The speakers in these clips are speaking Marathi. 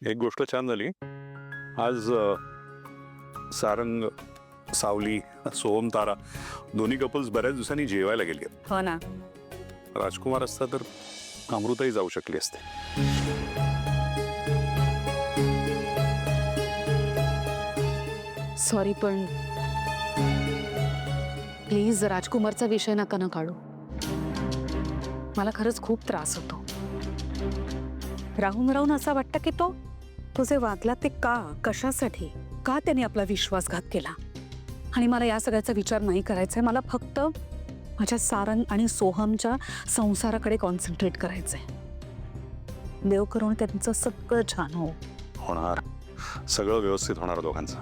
एक गोष्ट छान झाली आज. सारंग, सावली, सोहम, तारा दोन्ही कपल्स बऱ्याच दिवसांनी जेवायला गेली. हो ना. राजकुमार असता तर अमृताही जाऊ शकली असते. सॉरी, पण प्लीज राजकुमारचा विषय नका ना काढू. मला खरंच खूप त्रास होतो. राहून राहून असं वाटतं की तो तुझे वागला ते का, कशासाठी, का त्याने आपला विश्वासघात केला. आणि मला या सगळ्याचा विचार नाही करायचा आहे. मला फक्त माझ्या सारंग आणि सोहमच्या संसाराकडे कॉन्सन्ट्रेट करायचंय. देव करून त्यांचं सगळं छान हो. होणार, सगळं व्यवस्थित होणार दोघांचं.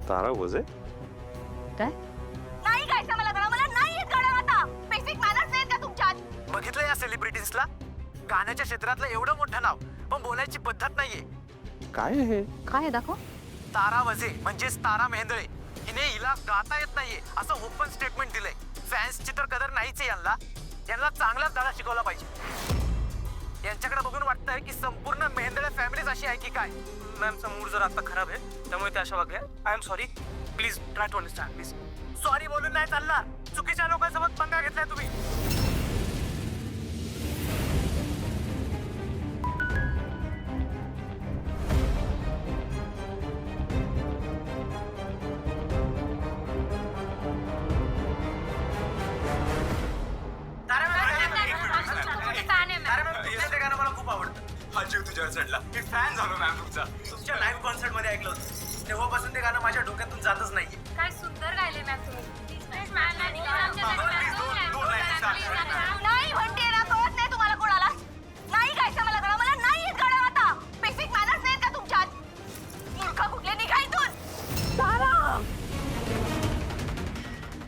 तारा वजे काय नाही गायचं मला गाणं, मला नाही येत गाणं आता. बेसिक मॅनर्स नाहीत का तुमच्यात? बघितलं या सेलिब्रिटीजला, गाण्याच्या क्षेत्रातलं एवढं मोठं नाव पण बोलायची पद्धत नाहीये. काय आहे? काय आहे दाखव. तारा वजे म्हणजेच तारा मेहेंदळे हिने हिला गाता येत नाहीये असं ओपन स्टेटमेंट दिलंय. फॅन्सची तर कदर नाहीच आहे यांना. यांना चांगलाच धडा शिकवला पाहिजे. यांच्याकडे बघून वाटतंय की संपूर्ण मेहेंदळे फॅमिलीच अशी आहे की काय. मॅमचा मूड जर आता खराब आहे त्यामुळे त्या अशा वागल्या. I am sorry, please try to understand. Please sorry बोलून नाही चालणार. चुकीच्या लोकांसोबत पंगा घेतलाय तुम्ही. मला खूप आवडतं. हा जीव तुझ्यावर चढला. मी फॅन झालो मॅम तुमचा. तुमच्या लाईव्ह कॉन्सर्ट मध्ये ऐकलं होतं. तेव्हापासून ते गाणं माझ्या डोक्यातून जातच नाहीये. काय सुंदर गायले मॅम तुम्ही. नाही म्हणते ना, कळत नाही तुम्हाला कोणाला. नाही गायचं मला गाणं, मला नाही येत गाणं आता. बेसिक मॅनर्स नाहीत का तुमच्यात? मूर्ख कुठले निघा इथून. तारा,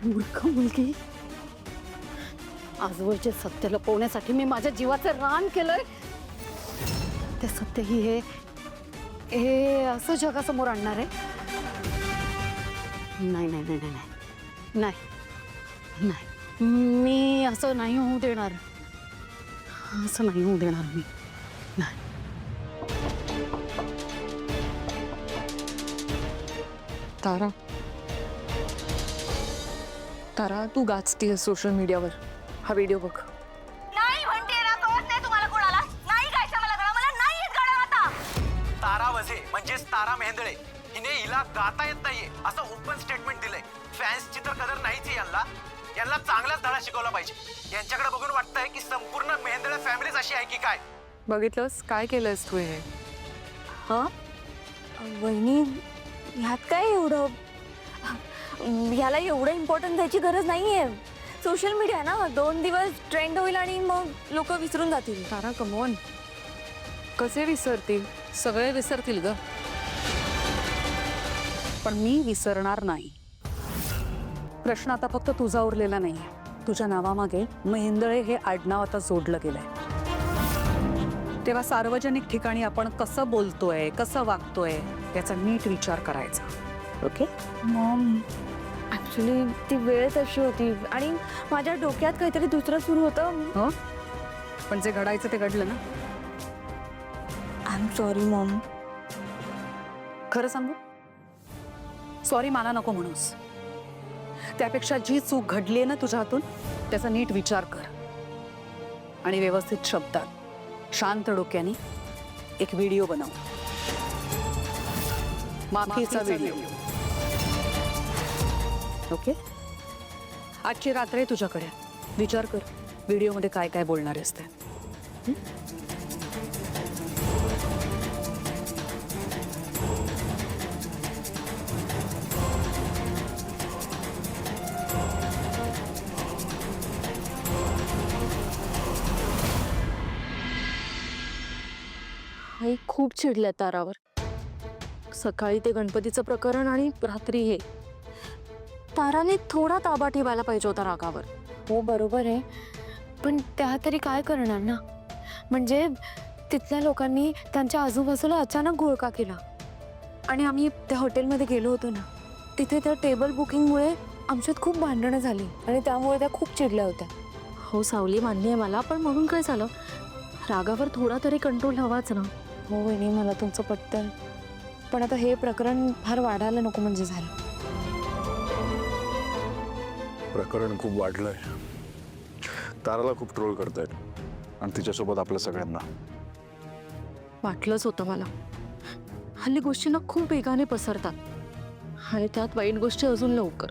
मूर्ख मुलगी. आजवरचे सत्य लपवण्यासाठी मी माझ्या जीवाचं रान केलंय. ते सत्य ही हे असं जगासमोर आणणार आहे. नाही नाही नाही नाही नाही नाही, मी असं नाही होऊ देणार. असं नाही होऊ देणार मी. नाही. तारा, तारा, तू गाजतीये सोशल मीडियावर. हा व्हिडिओ बघ. नाही म्हणते ना, कळत नाही तुम्हाला कोणाला. नाही गायचं मला गाणं, मला नाही येत गाणं आता. तारा वजे म्हणजेच तारा मेहेंदळे हिने हिला गाता येत नाहीये असं ओपन स्टेटमेंट दिलंय. फॅन्सची तर कदर नाहीच आहे यांना. यांना चांगलाच धडा शिकवला पाहिजे. यांच्याकडे बघून वाटतंय की संपूर्ण मेहेंदळे फॅमिलीच अशी आहे की काय. बघितलंस काय केलंस तू हे? हां वहिनी, ह्यात काय एवढं? ह्याला एवढं इम्पॉर्टन्स द्यायची गरज नाही आहे. सोशल मीडिया ना, 2 दिवस ट्रेंड होईल आणि मग लोक विसरून जातील. तारा, कमॉन. कसे विसरतील? सगळे विसरतील ग, पण मी विसरणार नाही. प्रश्न आता फक्त तुझा उरलेला नाहीये. तुझ्या नावामागे मेहेंदळे हे आडनाव आता जोडलं गेलंय. तेव्हा सार्वजनिक ठिकाणी आपण कसं बोलतोय, कसं वागतोय याचा नीट विचार करायचा. ओके मॉम, ॲक्च्युली ती वेळच अशी होती आणि माझ्या डोक्यात काहीतरी दुसरं सुरू होतं. हो, पण जे घडायचं ते घडलं ना. I am sorry Maugham. खरं सांगू, सॉरी मला नको म्हणूस. त्यापेक्षा जी चूक घडली ना तुझ्या हातून त्याचा नीट विचार कर आणि व्यवस्थित शब्दात शांत डोक्याने एक व्हिडिओ बनव. माफीचा व्हिडिओ. ओके, आजची रात्र आहे तुझ्याकडे. विचार कर व्हिडिओमध्ये काय काय बोलणार आहेस ते. आई खूप चिडल्या तारावर. सकाळी ते गणपतीचं प्रकरण आणि रात्री हे. ताराने थोडा ताबा ठेवायला पाहिजे होता रागावर. हो बरोबर आहे, पण त्या तरी काय करणार ना. म्हणजे तिथल्या लोकांनी त्यांच्या आजूबाजूला अचानक घोळका केला आणि आम्ही त्या हॉटेलमध्ये गेलो होतो ना, तिथे त्या टेबल बुकिंगमुळे आमच्यात खूप भांडणं झाली आणि त्यामुळे त्या खूप चिडल्या होत्या. हो सावली, मान्य आहे मला, पण म्हणून काय झालं, रागावर थोडा तरी कंट्रोल हवाच ना. हो वहिनी, मला तुमचं पटतं, पण आता हे प्रकरण फार वाढायला नको म्हणजे झालं. प्रकरण खूप वाढलंय. ताराला खूप ट्रोल करतायत आणि तिच्यासोबत आपल्या सगळ्यांना. वाटलंच होतं मला. हल्ली गोष्टी ना खूप वेगाने पसरतात आणि त्यात वाईट गोष्टी अजून लवकर.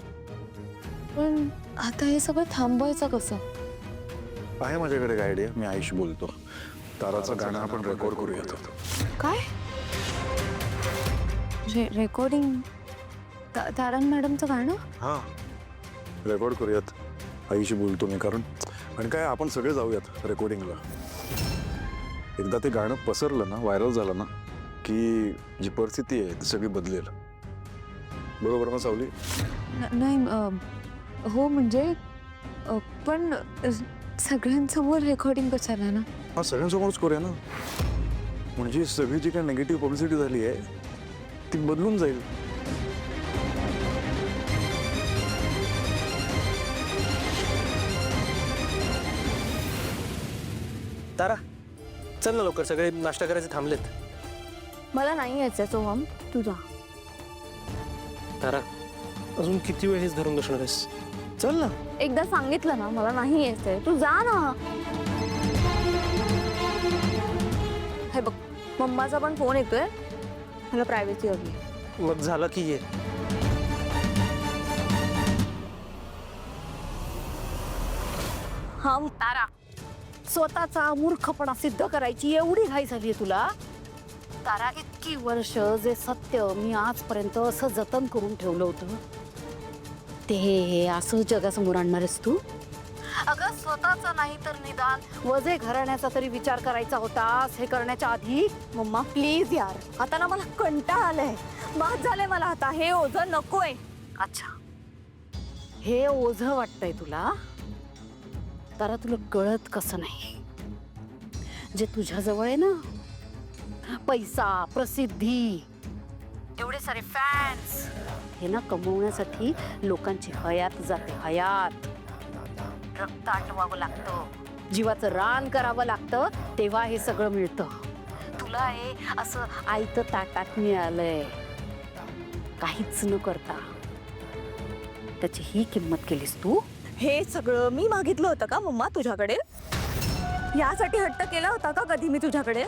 पण आता हे सगळं थांबवायचं कसं? आहे माझ्याकडे एक आयडिया. मी आईशी बोलतो. ताराचं गाणं आपण रेकॉर्ड करूयात. काय रेकॉर्डिंग? तारण मॅडमचं गाणं? हां, रेकॉर्ड करूयात. आईशी बोलतो मी. कारण आणि काय, आपण सगळे जाऊयात रेकॉर्डिंगला. एकदा ते गाणं पसरलं ना, व्हायरल झालं ना, की जी परिस्थिती आहे ती सगळी बदलेल. बरोबर ना सावली? नाही हो म्हणजे पण सगळ्यांसमोर रेकॉर्डिंग कशाला ना? हा, सगळ्यांसमोरच करूया ना. म्हणजे सगळी जी काही निगेटिव्ह पब्लिसिटी झाली आहे ती बदलून जाईल. तारा, चल ना लवकर, सगळे नाश्ता करायचे थांबलेत. मला नाही यायचंय सोहम, तुझा. तारा, अजून किती वेळ हेच धरून बसणार आहेस? चल ना. एकदा सांगितलं ना मला नाही यायचंय, तू जा ना. हे बघ, मम्माचा पण फोन येतोय, मला प्रायव्हसी हवी. मग झालं की ये. हा तारा, स्वतःचा मूर्खपणा सिद्ध करायची एवढी घाई झालीये तुला? तारा, इतकी वर्ष जे सत्य मी आजपर्यंत असं जतन करून ठेवलं होतं ते असं जगासमोर आणणार आहेस तू? अगं, स्वतःचा नाही तर निदान वजे घराण्याचा तरी विचार करायचा होतास हे करण्याच्या आधी. मम्मा प्लीज यार, आता ना मला कंटाळा आलाय, बाद झालंय मला आता. हे ओझं नकोय. अच्छा, हे ओझं वाटतंय तुला? तारा, तुला कळत कसं नाही, जे तुझ्याजवळ आहे ना, पैसा, प्रसिद्धी, एवढे सारे फॅन्स, हे ना कमवण्यासाठी लोकांची हयात जाते. हयात, रक्त आटवावं लागतं, जीवाचं रान करावं लागतं, तेव्हा हे सगळं मिळतं. तुला हे असं आयतं ताटात मिळालंय, काहीच न करता. त्याची ही किंमत केलीस तू? हे सगळं मी मागितलं होतं का मम्मा तुझ्याकडे? यासाठी हट्ट केला होता का कधी मी तुझ्याकडे?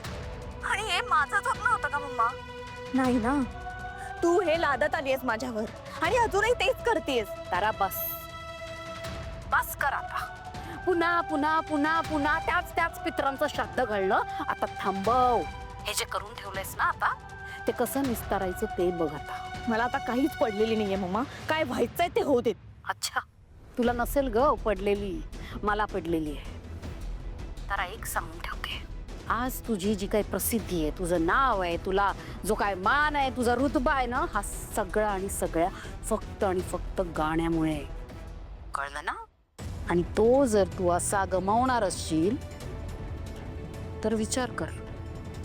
आणि हे माझं स्वप्न होतं का मम्मा? नाही ना. तू हे लादत आलीयस माझ्यावर आणि अजूनही तेच करतेस. तारा, बस बस कर आता. पुन्हा पुन्हा पुन्हा पुन्हा त्याच पित्रांचं श्राद्ध घडलं. आता थांबव. हे जे करून ठेवलंयस ना आता, ते कसं निस्तारायचं ते बघ आता. मला आता काहीच पडलेली नाहीये मम्मा. काय व्हायचंय ते होऊ देत. अच्छा, तुला नसेल ग पडलेली, मला पडलेली आहे. तारा, एक सांगून ठेवते, आज तुझी जी काही प्रसिद्धी आहे, तुझं नाव आहे, तुला जो काय मान आहे, तुझा रुतबा आहे ना, हा सगळा आणि सगळ्या फक्त आणि फक्त गाण्यामुळे. कळलं ना? आणि तो जर तू असा गमावणार असशील तर विचार कर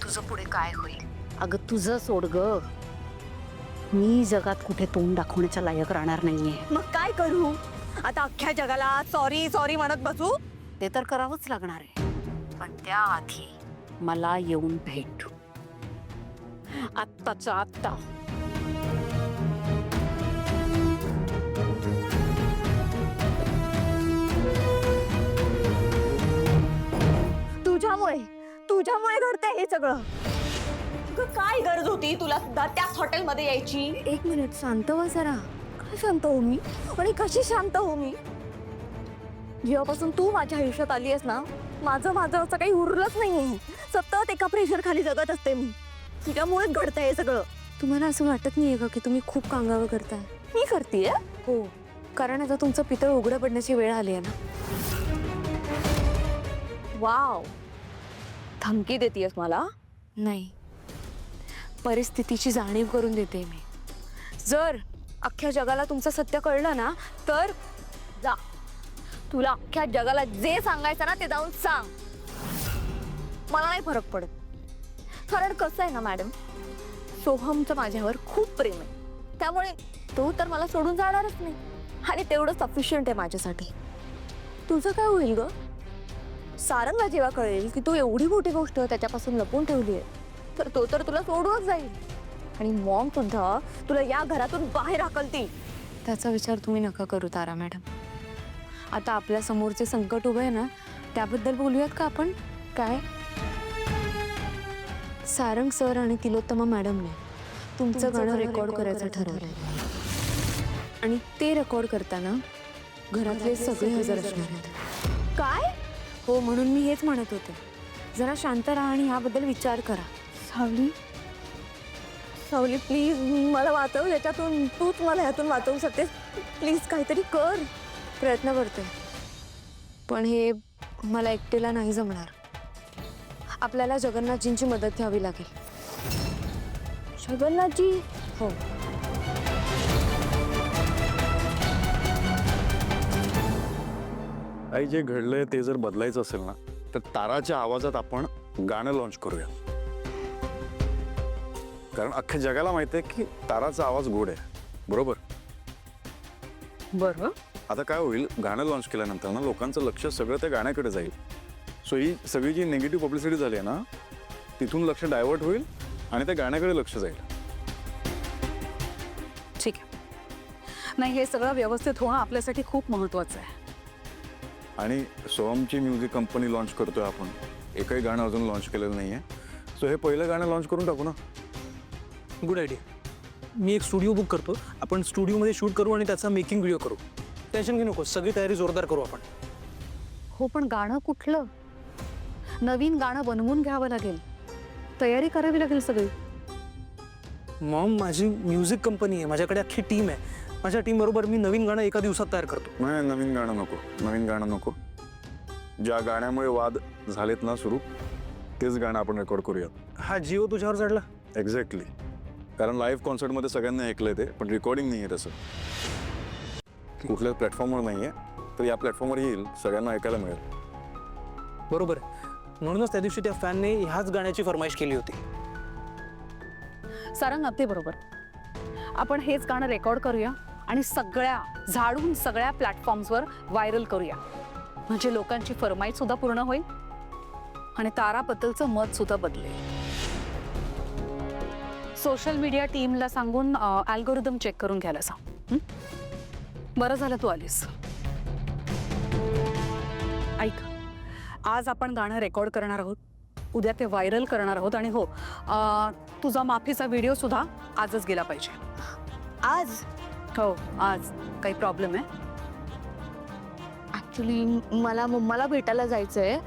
तुझं पुढे काय होईल. अगं, तुझं सोड ग, मी जगात कुठे तोंड दाखवण्याच्या लायक राहणार नाहीये. मग काय करू आता? अख्ख्या जगाला सॉरी सॉरी म्हणत बसू? ते तर करावंच लागणार आहे, पण त्याआधी मला येऊन भेट, आत्ताच्या आत्ता. तुझ्यामुळे घडतंय हे सगळं. काय गरज होती तुला सुद्धा त्याच हॉटेलमध्ये यायची? एक मिनिट, शांत व्हा जरा. काय शांत हो मी? आणि कशी शांत हो मी? जेव्हापासून तू माझ्या आयुष्यात आली आहेस ना, माझं असं काही उरलंच नाहीये. सतत एका प्रेशर खाली जगत असते मी. तुझ्यामुळेच घडतंय हे सगळं. तुम्हाला असं वाटत नाहीये का की तुम्ही खूप कांगावं करताय? मी करतेय? हो, कारण आता तुमचं पितळ उघडं पडण्याची वेळ आली आहे ना. वाव, धमकी देतेयस मला? नाही, परिस्थितीची जाणीव करून देते मी. जर अख्ख्या जगाला तुमचं सत्य कळलं ना, तर जा, तुला अख्ख्या जगाला जे सांगायचं ना ते जाऊन सांग. मला नाही फरक पडत. कारण कसं आहे ना मॅडम, सोहमचं माझ्यावर खूप प्रेम आहे, त्यामुळे तो तर मला सोडून जाणारच नाही आणि तेवढं सफिशियंट आहे माझ्यासाठी. तुझं काय होईल ग? सारंगला जेव्हा कळेल की तू एवढी मोठी गोष्ट त्याच्यापासून लपून ठेवली आहे, तर तो तर तुला सोडूनच जाईल. आणि मॉम सुद्धा तुला या घरातून बाहेर हाकलतील. त्याचा विचार तुम्ही नका करू तारा मॅडम. आता आपल्या समोरचे संकट उभे आहे ना, त्याबद्दल बोलूयात का आपण? काय सारंग सर आणि तिलोत्तमा मॅडमने तुमचं गाणं रेकॉर्ड करायचं ठरवलंय. आणि ते रेकॉर्ड करताना घरातले सगळे हजर असणार आहेत. काय? हो, म्हणून मी हेच म्हणत होते, जरा शांत राहा आणि याबद्दल विचार करा. सावली, सावली प्लीज मला वाचव याच्यातून. तूच मला ह्यातून वाचवू शकतेस. प्लीज काहीतरी कर. प्रयत्न करते, पण हे मला एकटीला नाही जमणार. आपल्याला जगन्नाथजींची मदत घ्यावी लागेल. जगन्नाथजी? हो, आई जे घडलंय ते जर बदलायचं असेल ना, तर ताराच्या आवाजात आपण गाणं लॉन्च करूया. कारण अख्ख्या जगाला माहिती आहे की ताराचा आवाज गोड आहे, बरोबर? बरं. आता काय होईल, गाणं लॉन्च केल्यानंतर ना लोकांचं लक्ष सगळं त्या गाण्याकडे जाईल. सो ही सगळी जी निगेटिव्ह पब्लिसिटी झाली आहे ना, तिथून लक्ष डायव्हर्ट होईल आणि त्या गाण्याकडे लक्ष जाईल. ठीक आहे. नाही, हे सगळं व्यवस्थित होणं आपल्यासाठी खूप महत्वाचं आहे. आणि सोहमची म्युझिक कंपनी लॉन्च करतोय आपण. एकही गाणं अजून लॉन्च केलेलं नाही आहे. सो हे पहिलं गाणं लॉन्च करून टाकू ना. Good idea. मी एक स्टुडिओ बुक करतो, आपण स्टुडिओमध्ये शूट करू आणि त्याचा मेकिंग व्हिडिओ करू. टेन्शन घेऊ नको, सगळी तयारी जोरदार करू आपण. हो, पण गाणं कुठलं? नवीन गाणं बनवून घ्यावं लागेल, तयारी करावी लागेल सगळी. मॉम, माझी म्युझिक कंपनी आहे, माझ्याकडे अख्खी टीम आहे. माझ्या टीम बरोबर मी नवीन गाणं एका दिवसात तयार करतो. नाही, नवीन गाणं नको. नवीन गाणं नको. ज्या गाण्यामुळे वाद झालेत ना सुरू, तेच गाणं आपण रेकॉर्ड करूयात. हा जीव तुझ्यावर चढला. एक्झॅक्टली. कारण लाईव्ह कॉन्सर्टमध्ये सगळ्यांनी ऐकलंय ते, पण रेकॉर्डिंग नाही आहे तसं. कुठल्याच प्लॅटफॉर्मवर नाही आहे, तर या प्लॅटफॉर्मवर येईल, सगळ्यांना ऐकायला मिळेल. बरोबर आहे. म्हणूनच त्या दिवशी त्या फॅनने ह्याच गाण्याची फरमाईश केली होती. सारंग, अगदी बरोबर. आपण हेच गाणं रेकॉर्ड करूया आणि झाडून सगळ्या प्लॅटफॉर्म्सवर व्हायरल करूया. म्हणजे लोकांची फरमाईश सुद्धा पूर्ण होईल आणि ताराबद्दलचं मत सुद्धा बदलेल. सोशल मीडिया टीमला सांगून अल्गोरिदम चेक करून घ्यायला सांग. बरं झालं तू आलीस. ऐक, आज आपण गाणं रेकॉर्ड करणार आहोत, उद्या ते व्हायरल करणार आहोत. आणि हो, तुझा माफीचा व्हिडिओ सुद्धा आजच गेला पाहिजे. आज? हो, आज. काही प्रॉब्लेम आहे? ऍक्च्युली मला मम्माला भेटायला जायचंय,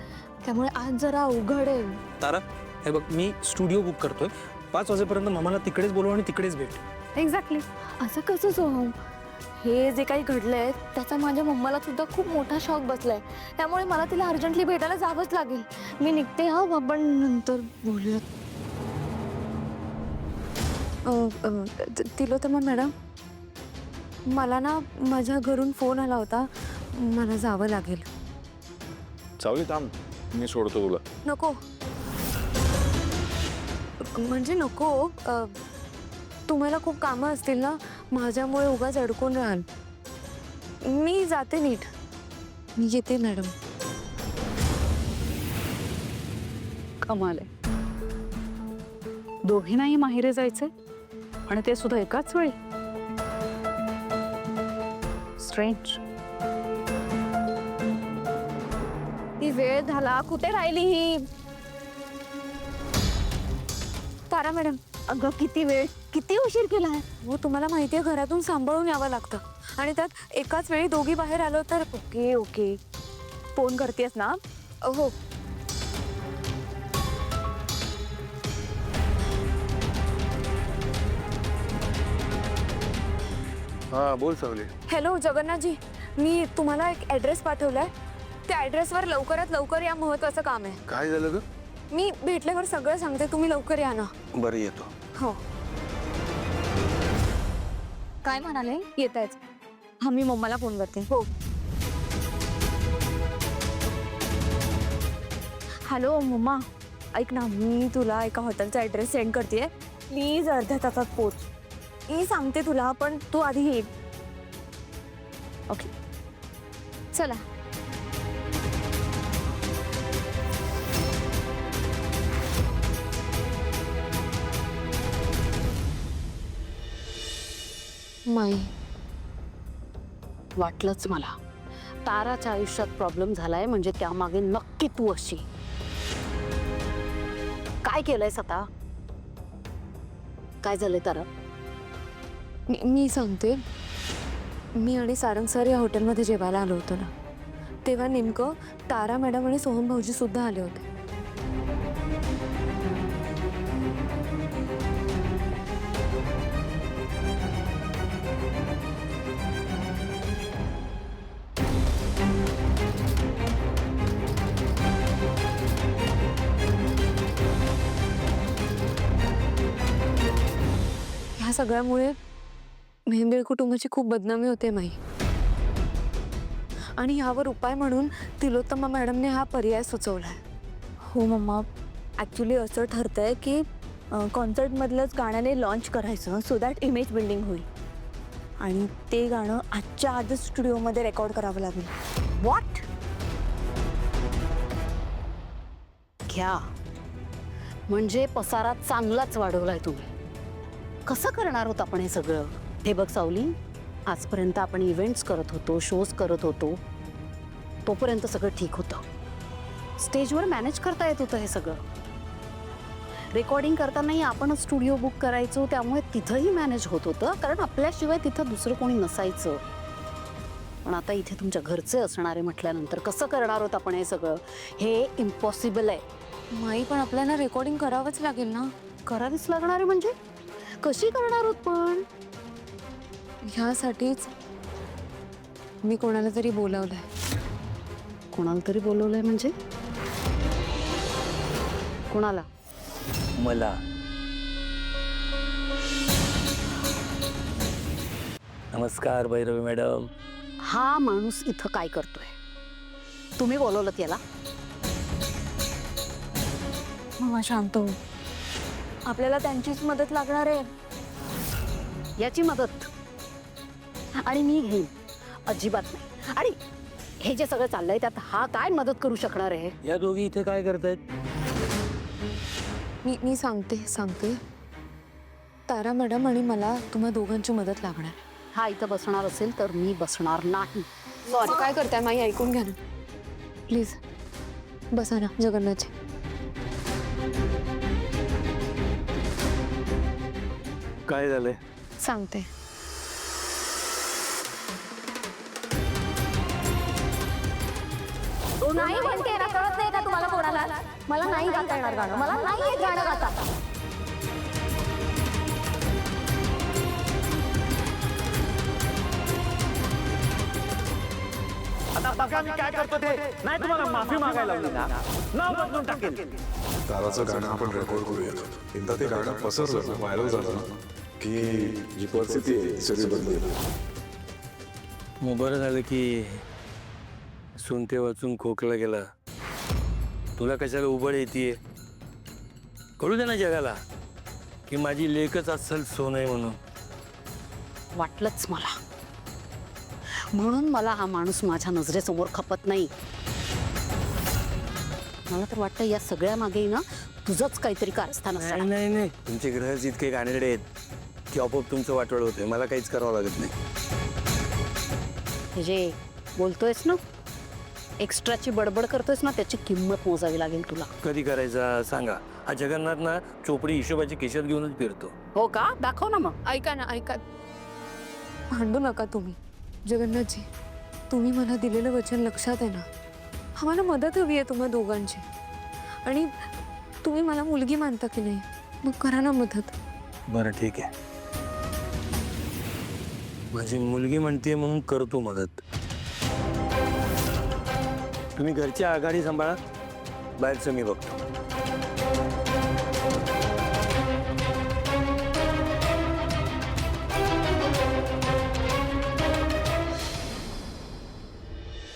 त्यामुळे आज जरा अवघड आहे. तारा, हे बघ, मी स्टुडिओ बुक करतोय. 5 वाजेपर्यंत मामाला तिकडेच बोलव आणि तिकडेच भेट. एक्झॅक्टली. असं कसं सोहम? हे जे काही घडलंय त्याचा माझ्या मम्माला सुद्धा खूप मोठा शॉक बसलाय. त्यामुळे मला तिला अर्जंटली भेटायला जावंच लागेल. मी निघते. हा, आपण नंतर बोलूयात. तिलोत्तमा मॅडम, मला ना माझ्या घरून फोन आला होता, मला जावं लागेल. सावली थांब, मी सोडतो तुला. नको, म्हणजे नको. तुम्हाला खूप कामं असतील ना, माझ्यामुळे उगाच अडकून राहाल. मी जाते नीट. मी येते मॅडम. कमाल आहे. दोघींनाही माहेरे जायचंय आणि ते सुद्धा एकाच वेळी. स्ट्रेंज. ती वेळ झाला. कुठे राहिली ही? तारा मॅडम, अगं किती वेळ, किती उशीर केलाय. हो, तुम्हाला माहिती आहे घरातून सांभाळून यावं लागतं आणि त्यात एकाच वेळी दोघी बाहेर आलो तर. ओके ओके, फोन करतेस ना? हो. हा, बोल सावली. हॅलो जगन्नाथजी, मी तुम्हाला एक ॲड्रेस पाठवलाय. त्या ॲड्रेसवर लवकरात लवकर या, महत्त्वाचं काम आहे. काय झालं ग? मी भेटल्यावर सगळं सांगते, तुम्ही लवकर या ना. बरं, येतो. हो. काय म्हणाले? येत आहेच. हा, मी मम्माला फोन करते. हो. हॅलो मम्मा, ऐक ना, मी तुला एका हॉटेलचा ॲड्रेस सेंड करते. प्लीज अर्ध्या तासात पोच. मी सांगते तुला, पण तू आधी ये. ओके, चला. माई वाटलंच मला ताराच्या आयुष्यात प्रॉब्लेम झालाय म्हणजे त्यामागे नक्की तू अशी. काय केलंयस आता? काय झालंय तारा? मी सांगते. मी आणि सारंग सर या हॉटेलमध्ये जेवायला आलो होतो ना, तेव्हा नेमकं तारा मॅडम आणि सोहम भाऊजी सुद्धा आले होते. ह्या सगळ्यामुळे मेहंदे कुटुंबाची खूप बदनामी होते माई. आणि ह्यावर उपाय म्हणून तिलोत्तमा मॅडमने हा पर्याय सुचवलाय. हो मम्मा, ॲक्च्युली असं ठरतंय की कॉन्सर्टमधलंच गाण्याने लॉन्च करायचं सो दॅट इमेज बिल्डिंग होईल. आणि ते गाणं आजच्या आजच स्टुडिओमध्ये रेकॉर्ड करावं लागेल. व्हॉट? घ्या, म्हणजे पसारा चांगलाच वाढवलाय तुम्ही. कसं करणार होत आपण हे सगळं? हे बघ सावली, आजपर्यंत आपण इव्हेंट्स करत होतो, शोज करत होतो, तोपर्यंत सगळं ठीक होतं. स्टेजवर मॅनेज करता येत होतं हे सगळं. रेकॉर्डिंग करतानाही आपणच स्टुडिओ बुक करायचो, त्यामुळे तिथंही मॅनेज होत होतं, कारण आपल्याशिवाय तिथं दुसरं कोणी नसायचं. पण आता इथे तुमच्या घरचे असणारे म्हटल्यानंतर कसं करणार होत आपण हे सगळं? हे इम्पॉसिबल आहे. माई पण आपल्याला रेकॉर्डिंग करावंच लागेल ना. करावीच लागणार आहे म्हणजे? कशी करणार आहोत पण? ह्यासाठीच मी कोणाला तरी बोलावलंय. कोणाला तरी बोलवलंय म्हणजे? कोणाला? मला. नमस्कार भैरवी मॅडम. हा माणूस इथं काय करतोय? तुम्ही बोलवलं याला? मम्मा शांत हो, आपल्याला त्यांचीच मदत लागणार आहे. याची मदत आणि मी घेईन? अजिबात नाही. आणि हे जे सगळं चाललंय त्यात हा काय मदत करू शकणार आहे? या दोघी इथे काय करतायत? मी सांगते. तारा मॅडम आणि मला तुम्हा दोघांची मदत लागणार. हा इथं बसणार असेल तर मी बसणार नाही. सॉरी, काय करताय माई? ऐकून घ्या ना प्लीज. बसा ना जगन्नाथजी. काय झालंय? सांगते. तो नाही म्हणते ना, कळत नाही का तुम्हाला कोणाला? मला नाही गाता येणार गाणं, मला नाही येत गाणं गाता. आता बघा मी काय करतो ते. नाही तुम्हाला माफी मागायला लावली ना, नाव बदलून टाकेल. ताराचं गाणं आपण रेकॉर्ड करूयात. एकदा ते गाणं पसरलं ना, व्हायरल झालं ना, की जी परिस्थिती आहे ती सगळी बदलेल. मग बरं झालं की सुनते वाचून खोकला गेला. तुला कशाला उबळ येते? कळू दे ना जगाला की माझी लेकच अस्सल सोन आहे म्हणून. वाटलंच मला. म्हणून मला हा माणूस माझ्या नजरेसमोर खपत नाही. मला तर वाटतं या सगळ्या मागे ना तुझंच काहीतरी कारस्थान असणार. नाही, तुमचे ग्रहच इतके घाणेरडे आहेत की आपोआप तुमचं वाटोळ होते. मला काहीच करावं लागत नाही. हे जे बोलतोयस ना, एक्स्ट्राची बडबड करतोयस ना, त्याची किंमत मोजावी लागेल तुला. कधी करायचा सांगा? हा जगन्नाथ ना चोपडी हिशोबाची केशात घेऊनच फिरतो. हो का? दाखव ना मग. ऐका. भांडू नका तुम्ही. जगन्नाथजी, तुम्ही मला दिलेलं वचन लक्षात आहे ना? आम्हाला मदत हवी आहे तुम्हा दोघांची. आणि तुम्ही मला मुलगी मानता की नाही? मग करा ना मदत. बरं ठीक आहे, माझी मुलगी म्हणते म्हणून करतो मदत. तुम्ही घरची आघाडी सांभाळा, बाहेरचं मी बघतो.